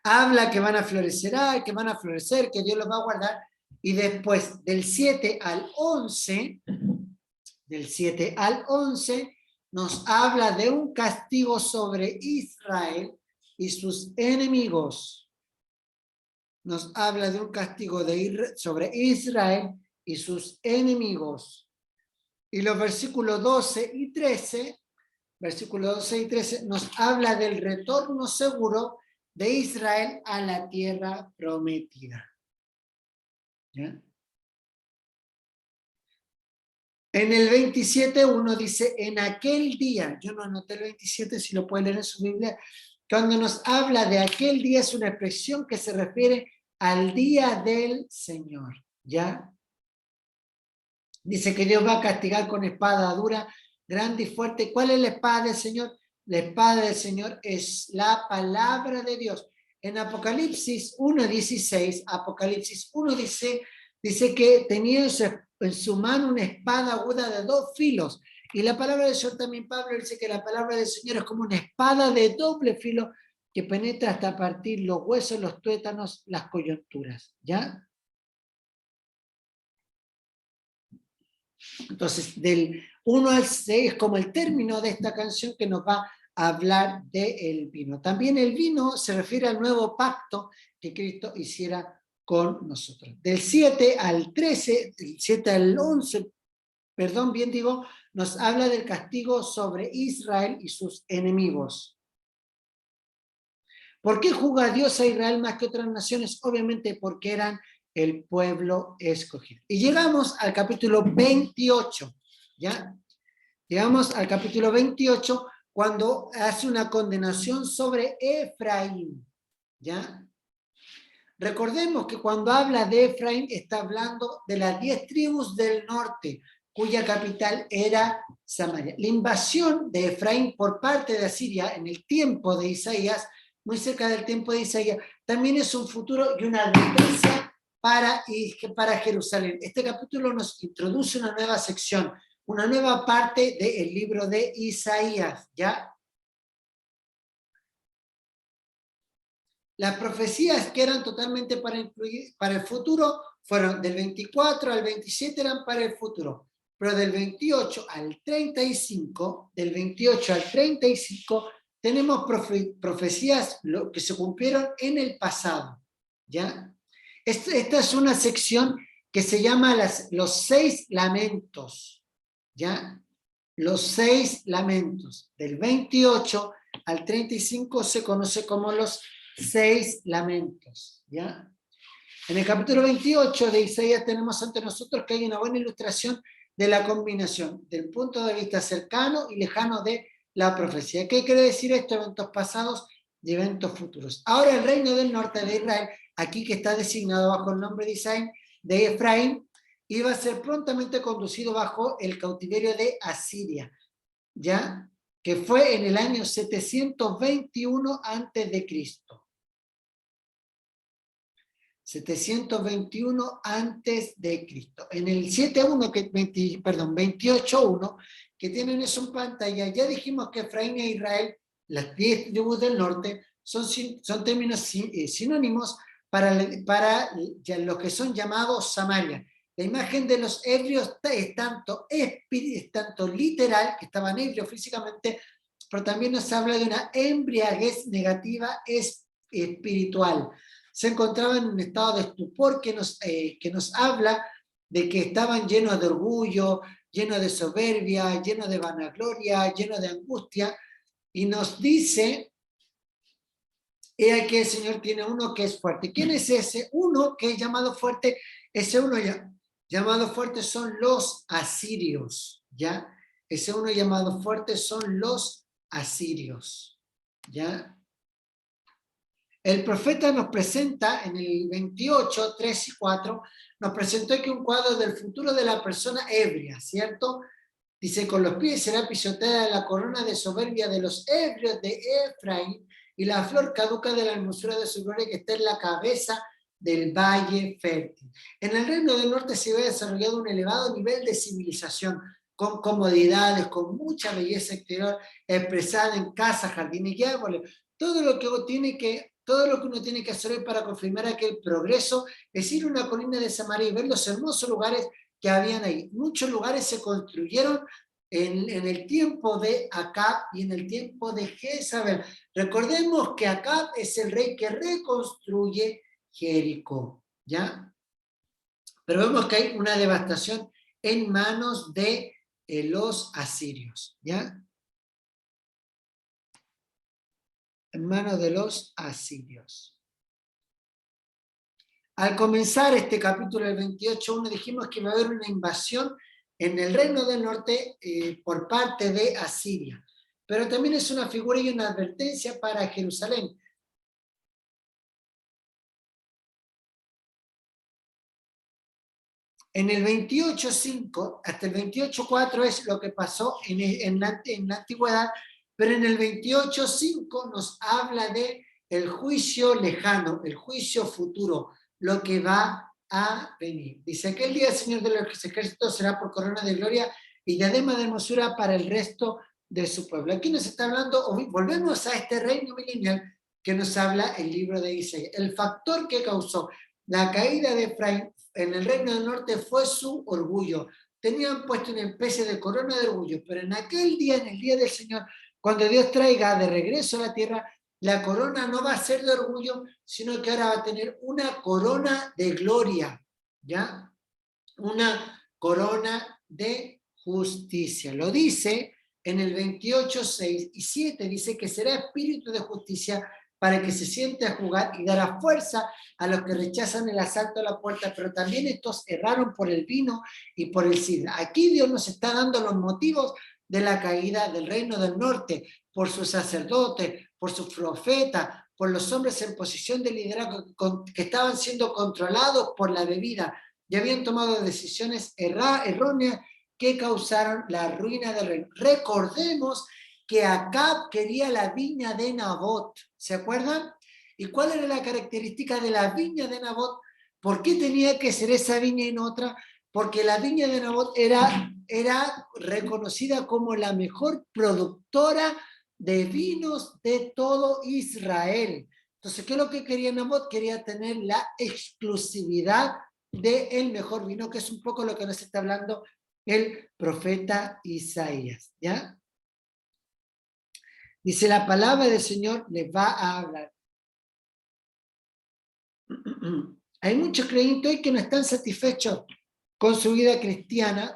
Habla que van a florecer, que van a florecer, que Dios los va a guardar, y después del 7 al 11, nos habla de un castigo sobre Israel y sus enemigos. Nos habla de un castigo sobre Israel y sus enemigos. Y los versículos 12 y 13, nos habla del retorno seguro de Israel a la tierra prometida. ¿Ya? En el 27:1 dice, en aquel día, yo no anoté el 27, si lo pueden leer en su Biblia, cuando nos habla de aquel día es una expresión que se refiere al día del Señor, ¿ya? Dice que Dios va a castigar con espada dura, grande y fuerte. ¿Cuál es la espada del Señor? La espada del Señor es la palabra de Dios. En Apocalipsis 1:16, Apocalipsis 1 dice que tenía en su mano una espada aguda de 2 filos. Y la palabra del Señor también, Pablo dice que la palabra del Señor es como una espada de doble filo que penetra hasta partir los huesos, los tuétanos, las coyunturas. ¿Ya? Entonces, del 1 al 6 es como el término de esta canción que nos va a hablar del vino. También el vino se refiere al nuevo pacto que Cristo hiciera con nosotros. Del 7 al 13, del 7 al 11, perdón, bien digo, nos habla del castigo sobre Israel y sus enemigos. ¿Por qué juzga Dios a Israel más que otras naciones? Obviamente porque eran el pueblo escogido. Y llegamos al capítulo 28, ¿ya? Llegamos al capítulo 28 cuando hace una condenación sobre Efraín, ¿ya? Recordemos que cuando habla de Efraín está hablando de las 10 tribus del norte, cuya capital era Samaria. La invasión de Efraín por parte de Asiria en el tiempo de Isaías, muy cerca del tiempo de Isaías, también es un futuro y una advertencia para Jerusalén. Este capítulo nos introduce una nueva sección, una nueva parte del libro de Isaías, ¿ya? Las profecías que eran totalmente para el futuro fueron del 24 al 27 eran para el futuro, pero del 28 al 35, tenemos profecías que se cumplieron en el pasado, ¿ya? Esta es una sección que se llama los 6 lamentos, ¿ya? Los 6 lamentos. Del 28 al 35 se conoce como los 6 lamentos, ¿ya? En el capítulo 28 de Isaías tenemos ante nosotros que hay una buena ilustración de la combinación del punto de vista cercano y lejano de la profecía. ¿Qué quiere decir esto? Eventos pasados y eventos futuros. Ahora el reino del norte de Israel, aquí que está designado bajo el nombre de Efraín, iba a ser prontamente conducido bajo el cautiverio de Asiria, ¿ya? Que fue en el año 721 antes de Cristo. 721 antes de Cristo. En el 28.1, que tienen eso en pantalla, ya dijimos que Efraín e Israel, las 10 tribus del norte, son términos sinónimos para los que son llamados Samaria. La imagen de los ebrios es tanto literal, que estaban ebrios físicamente, pero también nos habla de una embriaguez negativa espiritual. Se encontraban en un estado de estupor que nos habla de que estaban llenos de orgullo, llenos de soberbia, llenos de vanagloria, llenos de angustia, y nos dice, he aquí el Señor tiene uno que es fuerte. ¿Quién es ese uno que es llamado fuerte? Ese uno llamado fuerte son los asirios, ¿ya? Ese uno llamado fuerte son los asirios, ¿ya? El profeta nos presenta en el 28, 3 y 4, nos presentó aquí un cuadro del futuro de la persona ebria, ¿cierto? Dice, con los pies será pisoteada la corona de soberbia de los ebrios de Efraín y la flor caduca de la hermosura de su gloria que está en la cabeza del valle fértil. En el reino del norte se ve desarrollado un elevado nivel de civilización, con comodidades, con mucha belleza exterior expresada en casas, jardines y árboles. Todo lo que uno tiene que hacer para confirmar aquel progreso es ir a una colina de Samaria y ver los hermosos lugares que habían ahí. Muchos lugares se construyeron en el tiempo de Acab y en el tiempo de Jezabel. Recordemos que Acab es el rey que reconstruye Jericó, ¿ya? Pero vemos que hay una devastación en manos de los asirios, ¿ya? En manos de los asirios. Al comenzar este capítulo del 28.1 dijimos que va a haber una invasión en el reino del norte por parte de Asiria. Pero también es una figura y una advertencia para Jerusalén. En el 28.5 hasta el 28.4 es lo que pasó en la antigüedad, pero en el 28.5 nos habla de el juicio lejano, el juicio futuro, lo que va a venir. Dice, aquel día el Señor de los ejércitos será por corona de gloria y diadema de hermosura para el resto de su pueblo. Aquí nos está hablando, volvemos a este reino milenial que nos habla el libro de Isaías. El factor que causó la caída de Efraín en el reino del norte fue su orgullo. Tenían puesto una especie de corona de orgullo, pero en aquel día, en el día del Señor, cuando Dios traiga de regreso a la tierra, la corona no va a ser de orgullo, sino que ahora va a tener una corona de gloria, ¿ya? Una corona de justicia. Lo dice en el 28:6 y 7, dice que será espíritu de justicia para que se siente a jugar y dará fuerza a los que rechazan el asalto a la puerta, pero también estos erraron por el vino y por el sidra. Aquí Dios nos está dando los motivos de la caída del reino del norte, por sus sacerdotes, por sus profetas, por los hombres en posición de liderazgo que estaban siendo controlados por la bebida y habían tomado decisiones erróneas que causaron la ruina del reino. Recordemos que Acab quería la viña de Nabot, ¿se acuerdan? ¿Y cuál era la característica de la viña de Nabot? ¿Por qué tenía que ser esa viña y no otra? Porque la viña de Nabot era reconocida como la mejor productora de vinos de todo Israel. Entonces, ¿qué es lo que quería Nabot? Quería tener la exclusividad del mejor vino, que es un poco lo que nos está hablando el profeta Isaías, ¿ya? Dice, la palabra del Señor les va a hablar. Hay muchos creyentes hoy que no están satisfechos con su vida cristiana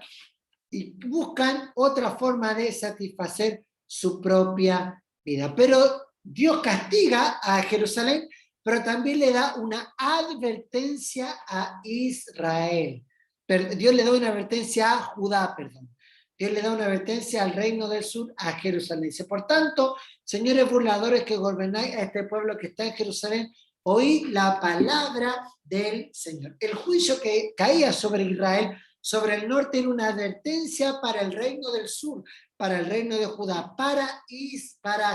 y buscan otra forma de satisfacer su propia vida. Pero Dios castiga a Jerusalén, pero también le da una advertencia a Israel. Dios le da una advertencia a Judá, perdón. Dios le da una advertencia al reino del sur, a Jerusalén. Dice, por tanto, señores burladores que gobernáis a este pueblo que está en Jerusalén, oí la palabra del Señor. El juicio que caía sobre Israel, sobre el norte, era una advertencia para el reino del sur, para el reino de Judá, para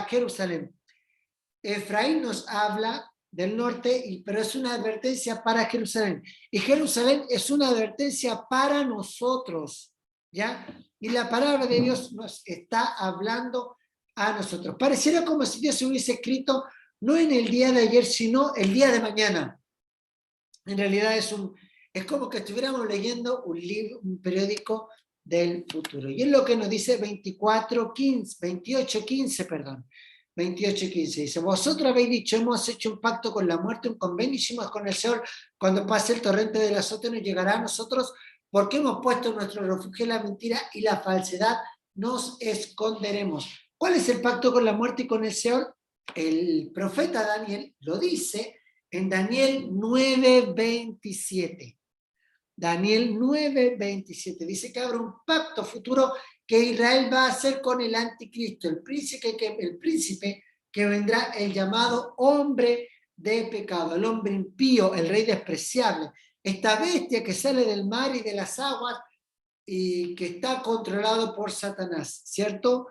Jerusalén. Efraín nos habla del norte, pero es una advertencia para Jerusalén. Y Jerusalén es una advertencia para nosotros, ¿ya? Y la palabra de Dios nos está hablando a nosotros. Pareciera como si Dios se hubiese escrito no en el día de ayer, sino el día de mañana. En realidad es como que estuviéramos leyendo un libro, un periódico del futuro. Y es lo que nos dice 28:15, perdón. 28:15 dice, vosotros habéis dicho, hemos hecho un pacto con la muerte, un convenio hicimos con el Señor, cuando pase el torrente del azote nos llegará a nosotros, porque hemos puesto nuestro refugio en la mentira y la falsedad, nos esconderemos. ¿Cuál es el pacto con la muerte y con el Señor? El profeta Daniel lo dice en Daniel 9:27. Daniel 9:27 dice que habrá un pacto futuro que Israel va a hacer con el anticristo, el príncipe que vendrá, el llamado hombre de pecado, el hombre impío, el rey despreciable, esta bestia que sale del mar y de las aguas y que está controlado por Satanás, ¿cierto?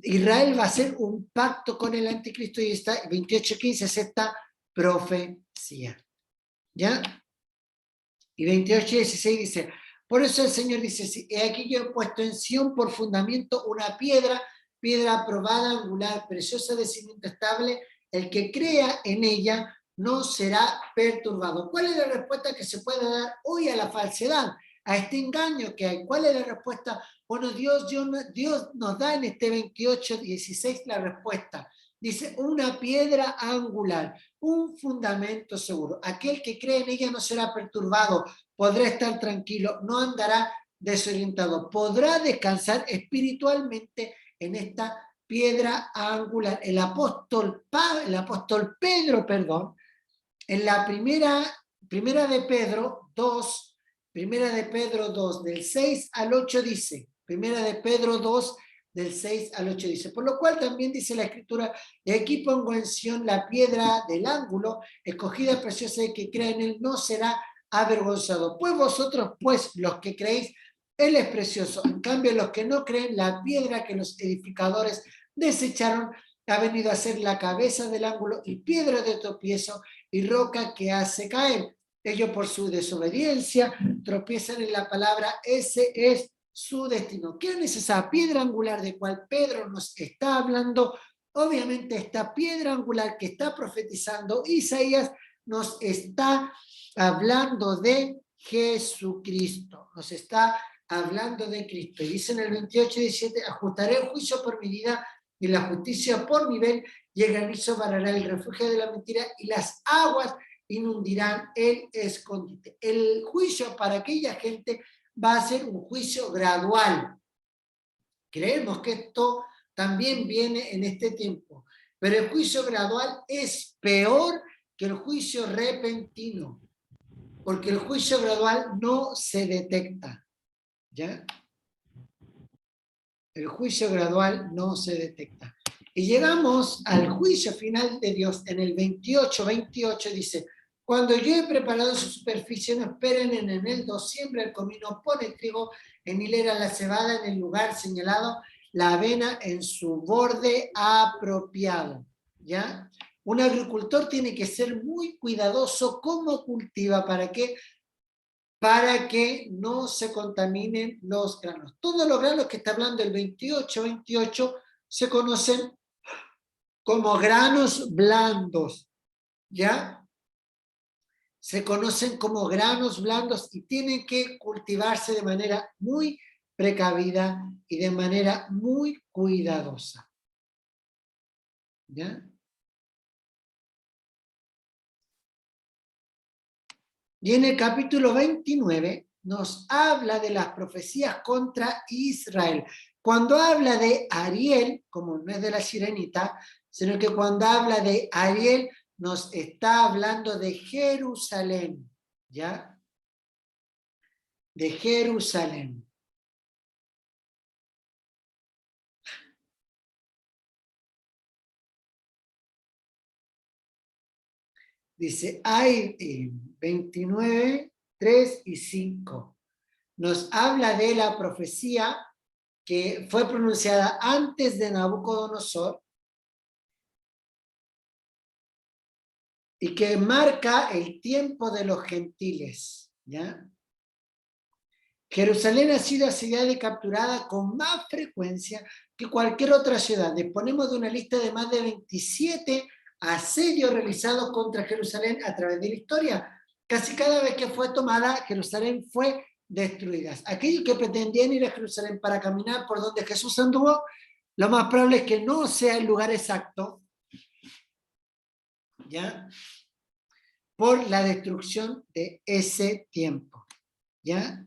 Israel va a hacer un pacto con el anticristo y está 28:15 es esta profecía, ¿ya? Y 28:16 dice, por eso el Señor dice, he aquí yo he puesto en Sión por fundamento una piedra probada, angular, preciosa, de cimiento estable, el que crea en ella no será perturbado. ¿Cuál es la respuesta que se puede dar hoy a la falsedad, a este engaño que hay? ¿Cuál es la respuesta? Bueno, Dios nos da en este 28:16 la respuesta. Dice, una piedra angular, un fundamento seguro. Aquel que cree en ella no será perturbado, podrá estar tranquilo, no andará desorientado podrá descansar espiritualmente en esta piedra angular. El apóstol Pedro, perdón, en la primera de Pedro 2, del 6 al 8 dice, primera de Pedro 2, del 6 al 8 dice, por lo cual también dice la Escritura, y aquí pongo en Sión la piedra del ángulo, escogida preciosa, de que crea en él no será avergonzado. Pues vosotros, pues, los que creéis, él es precioso. En cambio, los que no creen, la piedra que los edificadores desecharon ha venido a ser la cabeza del ángulo y piedra de tropiezo y roca que hace caer. Ellos por su desobediencia tropiezan en la palabra, ese es su destino. ¿Quién es esa piedra angular de cual Pedro nos está hablando? Obviamente esta piedra angular que está profetizando Isaías nos está hablando de Jesucristo, nos está hablando de Cristo. Y dice en el 28:17, ajustaré el juicio por medida y la justicia por nivel, y el granizo barrerá el refugio de la mentira, y las aguas inundirán el escondite. El juicio para aquella gente va a ser un juicio gradual. Creemos que esto también viene en este tiempo, pero el juicio gradual es peor que el juicio repentino, porque el juicio gradual no se detecta, ¿ya? El juicio gradual no se detecta. Y llegamos al juicio final de Dios en el 28:28 dice, cuando yo he preparado su superficie, no esperen en eneldo, siembra el comino, pone trigo en hilera, la cebada en el lugar señalado, la avena en su borde apropiado. ¿Ya? Un agricultor tiene que ser muy cuidadoso cómo cultiva, ¿para qué? Para que no se contaminen los granos. Todos los granos que está hablando el 28:28 se conocen como granos blandos, ¿ya? Se conocen como granos blandos y tienen que cultivarse de manera muy precavida y de manera muy cuidadosa, ¿ya? Y en el capítulo 29 nos habla de las profecías contra Israel. Cuando habla de Ariel, como no es de la sirenita, sino que cuando habla de Ariel nos está hablando de Jerusalén, ¿ya? De Jerusalén. Dice, hay 29, 3 y 5. Nos habla de la profecía que fue pronunciada antes de Nabucodonosor y que marca el tiempo de los gentiles, ¿ya? Jerusalén ha sido asediada y capturada con más frecuencia que cualquier otra ciudad. Disponemos de una lista de más de 27 asedios realizados contra Jerusalén a través de la historia. Casi cada vez que fue tomada, Jerusalén fue destruida. Aquellos que pretendían ir a Jerusalén para caminar por donde Jesús anduvo, lo más probable es que no sea el lugar exacto, ¿ya? Por la destrucción de ese tiempo, ¿ya?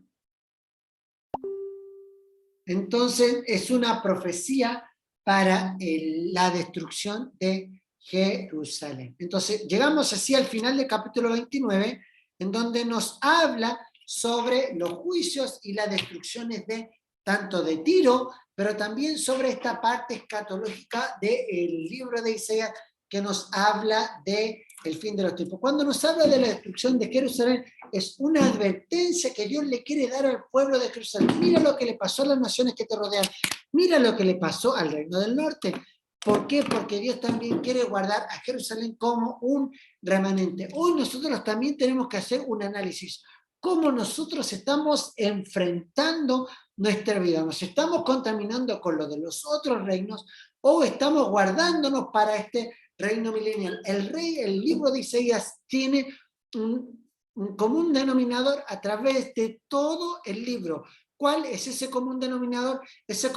Entonces es una profecía para la destrucción de Jerusalén. Entonces llegamos así al final del capítulo 29, en donde nos habla sobre los juicios y las destrucciones de tanto de Tiro, pero también sobre esta parte escatológica del libro de Isaías que nos habla de el fin de los tiempos. Cuando nos habla de la destrucción de Jerusalén, es una advertencia que Dios le quiere dar al pueblo de Jerusalén. Mira lo que le pasó a las naciones que te rodean. Mira lo que le pasó al reino del norte. ¿Por qué? Porque Dios también quiere guardar a Jerusalén como un remanente. Hoy nosotros también tenemos que hacer un análisis. ¿Cómo nosotros estamos enfrentando nuestra vida? ¿Nos estamos contaminando con lo de los otros reinos o estamos guardándonos para este reino milenial? El libro de Isaías tiene un común denominador a través de todo el libro. ¿Cuál es ese común denominador? Ese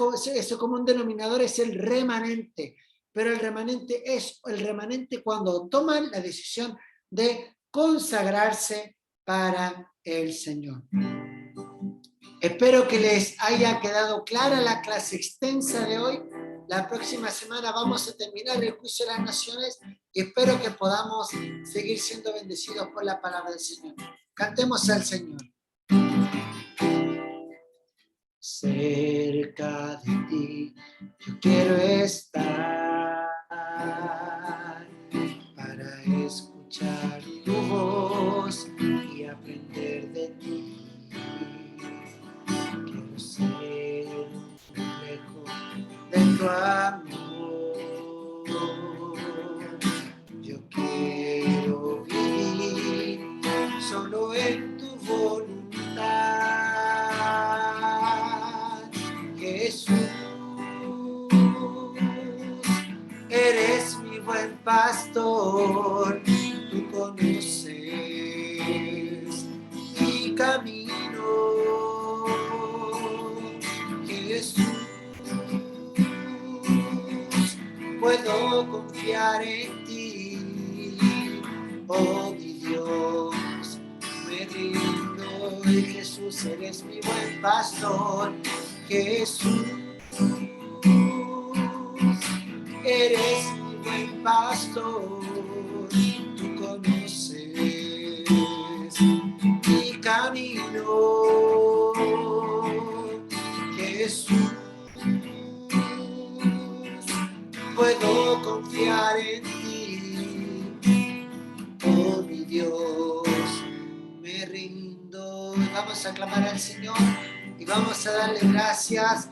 común denominador es el remanente, pero el remanente es el remanente cuando toman la decisión de consagrarse para el Señor. Espero que les haya quedado clara la clase extensa de hoy. La próxima semana vamos a terminar el juicio de las naciones y espero que podamos seguir siendo bendecidos por la palabra del Señor. Cantemos al Señor. Cerca de ti yo quiero estar para escuchar tu voz y aprender de ti. Quiero ser un reflejo de tu amor. Yo quiero vivir solo en tu voluntad. Jesús, eres mi buen pastor, tú conoces mi camino. Jesús, puedo confiar en ti, oh mi Dios, me rindo y Jesús, eres mi buen pastor. Jesús, eres mi buen pastor, tú conoces mi camino. Jesús, puedo confiar en ti, oh mi Dios, me rindo. Vamos a clamar al Señor y vamos a darle gracias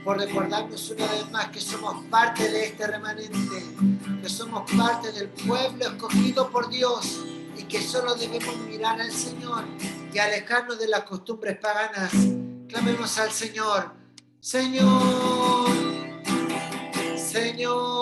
por recordarnos una vez más que somos parte de este remanente, que somos parte del pueblo escogido por Dios y que solo debemos mirar al Señor y alejarnos de las costumbres paganas. Clamemos al Señor. Señor, Señor.